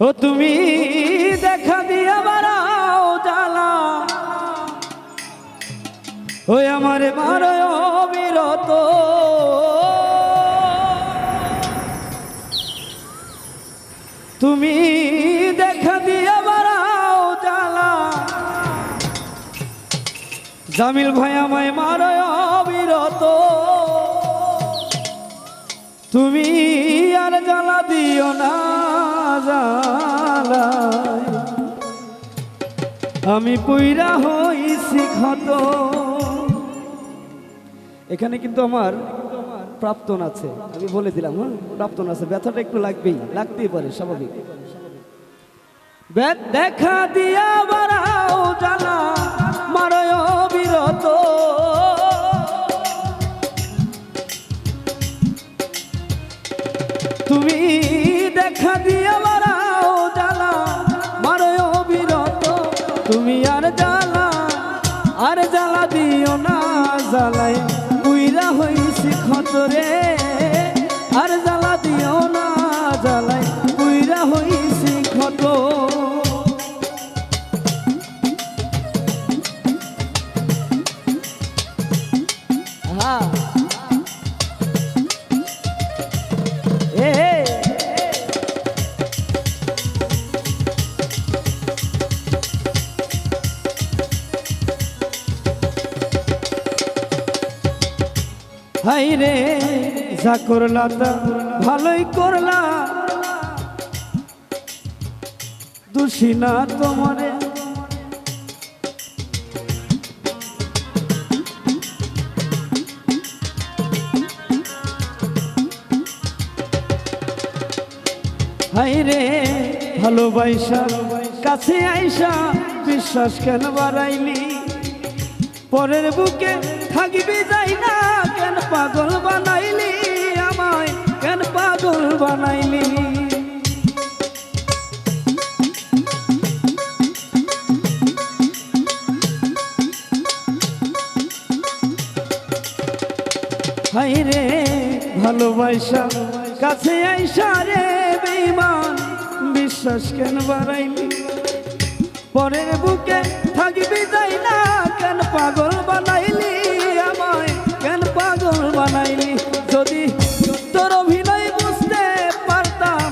ও তুমি দেখা দিয়া বাড়াও জ্বালা, ওই আমারে মারয় অবিরত। তুমি দেখা দিয়া বাড়াও জ্বালা, জামিল ভাই আমায় মারয় অবিরত। তুমি আর জ্বালা দিও না জ্বালায়, আমি পুইরা হইছি ক্ষত। এখানে কিন্তু আমার প্রাপ্তন আছে, আমি বলে দিলাম। হ্যাঁ, প্রাপ্তন আছে, ব্যথাটা একটু লাগতেই পারে, স্বাভাবিক। দেখা দিয়া বাড়াও জ্বালা, মারয় অবিরত। তুমি দেখা দিয়া বাড়াও জ্বালা, মারয় অবিরত। তুমি আর জ্বালা দিও না জ্বালায়, পুইরা হইছি ক্ষত রে। আর জ্বালা দিও না জ্বালায়, পুইরা হইছি ক্ষত। হাই রে যা করলা তা ভালোই করলা, দোষী না তোমারে। হাই রে ভালোবাসা কাছে আইসা বিশ্বাস কেন বাড়াইলি, পরের বুকে থাকবি যাই না, কেন পাগল বানাইলি আমায়, কেন পাগল বানাইলি। হাই রে ভালোবাসা কাছে আইসা রে বেঈমান, বিশ্বাস কেন বাড়াইলি, পরের বুকে থাকবি যাই না, কেন পাগল বানাইলি আমায়, কেন পাগল বানাইলি। যদি তোর অভিনয় বুঝতে পারতাম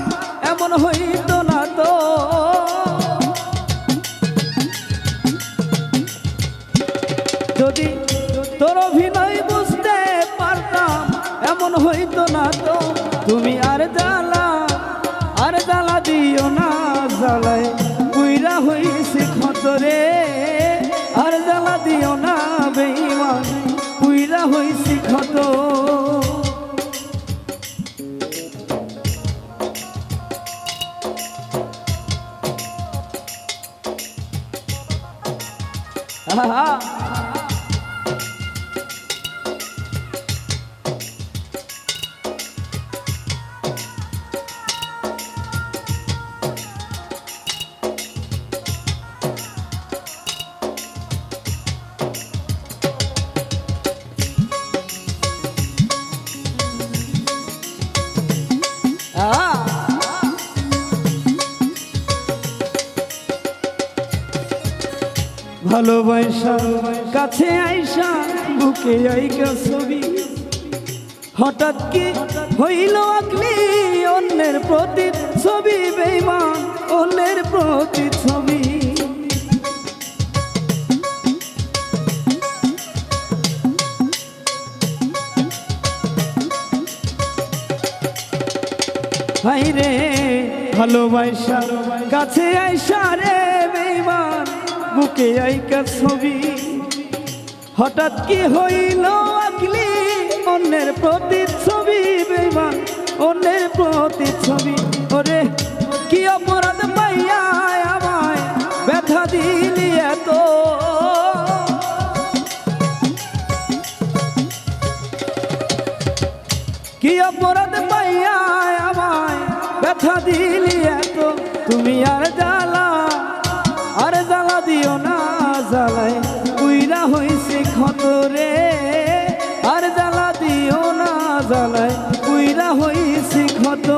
এমন হইতো না তো। যদি তোর অভিনয় বুঝতে পারতাম এমন হইতো না তো। তুমি আর জ্বালা দিও না জ্বালায়, পুইরা হইছি ক্ষত রে। আর জ্বালা দিও না বেঈমান, পুইরা হইছি ক্ষত। ভালোবাসা কাছে আইসা বুকে আইকা ছবি, হঠাৎ কি হইল আকলি অন্যের প্রতি ছবি বেঈমান, অন্যের প্রতি ছবি। হাই রে ভালোবাসা কাছে আইসা রে বেঈমান, বুকে আইকা ছবি, হঠাৎ কি হইল আকলি অন্যের প্রতি ছবি বেঈমান, অন্যের প্রতি ছবি। ওরে কি অপরাধ পাইয়া আমায় ব্যথা দিলি এত, কি অপরাধ পাইয়া আমায় ব্যথা দিলি এত। তুমি আর জ্বালা দিও না জ্বালায়, পুইরা হইছি ক্ষত রে। আর জ্বালা দিও না জ্বালায়, পুইরা হইছি ক্ষত।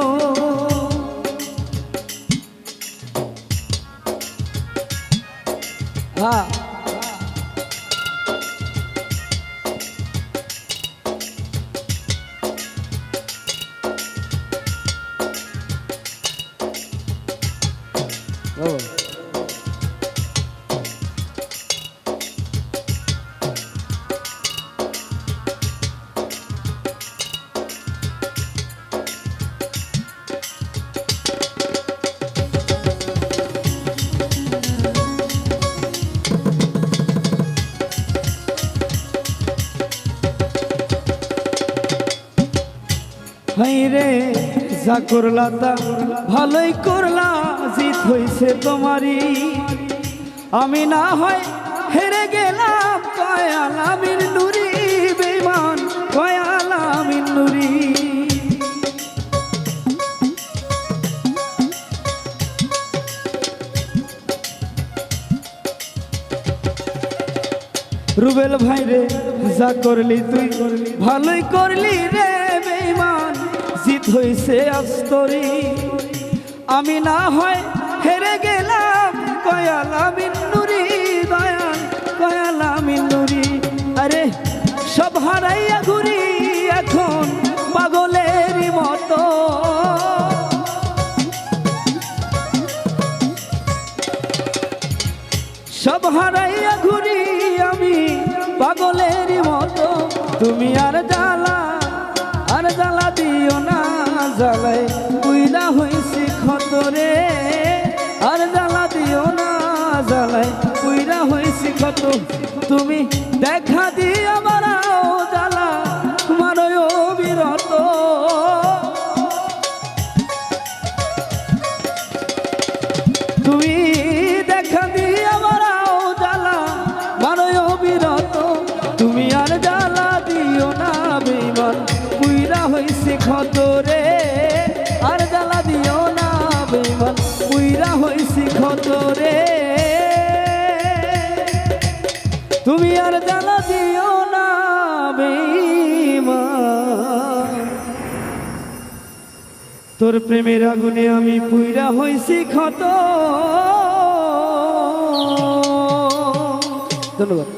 হাইরে যা করলা তা ভালোই করলা, জিত হইছে তোমারই। আমি না হয় হেরে গেলাম, কয়াল আমির নুরি বেঈমান, কয়াল আমির নুরি। রুবেল ভাই রে যা করলি তুই ভালোই করলি রে বেঈমান, জিত হইছে আস্তরি। আমি না হয় হেরে গেলাম, কয়াল আমির নুরি, দয়াল কয়াল আমির নুরি। আরে সব হারাইয়া ঘুরি এখন পাগলেরই মতো, সব হারাইয়া ঘুরি আমি পাগলেরই মতো। তুমি আর জ্বালা দিও না, জ্বালায় পুইরা হইছি ক্ষতরে। আর জ্বালা দিও না, জ্বালায় পুইরা হইছি ক্ষত। তুমি দেখা দিও বাড়াও জ্বালা মারয় বিরত। তুমি দেখা দিও বাড়াও জ্বালা মারয় বিরত। তুমি আর জ্বালা দিও না বেঈমান, পুইরা হইছে ক্ষতরে। আর জ্বালা দিও না বেঈমান, পুইরা হইছে ক্ষতরে। তুমি আর জ্বালা দিও না বেঈমান, তোর প্রেমের আগুনে আমি পুইরা হইছি ক্ষত। ধন্যবাদ।